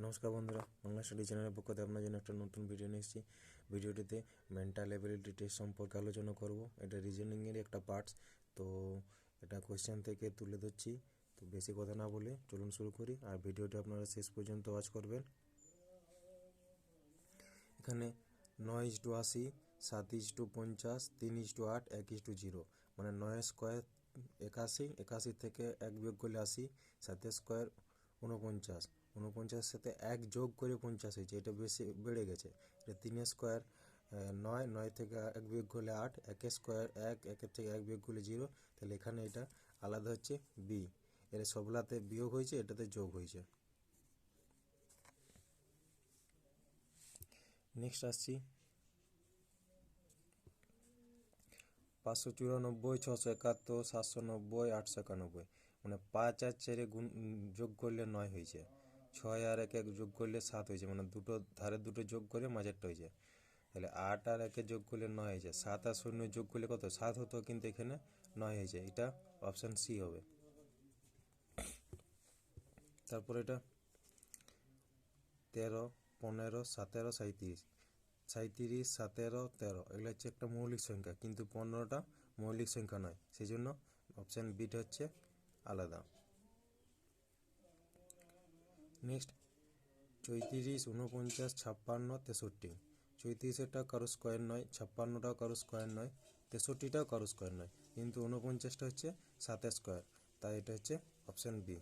নমস্কার বন্ধুরা, বাংলা স্টাডি চ্যানেলের পক্ষ থেকে আপনার জন্য একটা নতুন ভিডিও নিয়ে এসেছি। ভিডিওটিতে মেন্টাল এবিলিটি টেস্ট সম্পর্কে আলোচনা করব। এটা রিজনিংয়েরই একটা পার্টস, তো এটা কোয়েশ্চেন থেকে তুলে ধরছি। তো বেশি কথা না বলে চলুন শুরু করি, আর ভিডিওটি আপনারা শেষ পর্যন্ত ওয়াচ করবেন। এখানে 9:80, 7:50, 3:8, 1:0, মানে 9 স্কোয়ার 81, 81 থেকে 1 বিয়োগ করলে 80, 7 স্কোয়ার 49, 49 সাথে 1 যোগ করে 50 হয়েছে, এটা বেশি বেড়ে গেছে। এটা 3 স্কোয়ার 9, 9 থেকে 1 বিয়োগ করলে 8, 1 স্কোয়ার 1, 1 থেকে 1 বিয়োগ করলে 0। তাহলে এখানে এটা আলাদা হচ্ছে বি, এর সবলাতে বিয়োগ হয়েছে, এটাতে যোগ হয়েছে। নেক্সট আসছি 594, 671, 790, 891, মানে 5 আর 4 গুণ যোগ করলে 9 হয়েছে, 6 আর 1 যোগ করলে 7 হয়েছে, মানে দুটো ধারে দুটো যোগ করে মাঝেরটা হয়েছে। তাহলে 8 আর 1 যোগ করলে 9 হয়েছে, 7 আর 0 যোগ করলে কত 7 হতো, কিন্তু এখানে 9 হয়েছে, এটা অপশান সি হবে। তারপর এটা 13, 15, 17, 37, 37, 17, 13 এগুলো হচ্ছে একটা মৌলিক সংখ্যা, কিন্তু 15টা মৌলিক সংখ্যা নয়, সেই জন্য অপশান বিটা হচ্ছে আলাদা। নেক্সট 34, 49, 56, 63, 34টাও কারো স্কোয়ার নয়, 56টাও কারো স্কোয়ার নয়, 63টাও কারো স্কোয়ার নয়, কিন্তু 49টা হচ্ছে 7 স্কোয়ার, তাই এটা হচ্ছে অপশান বি।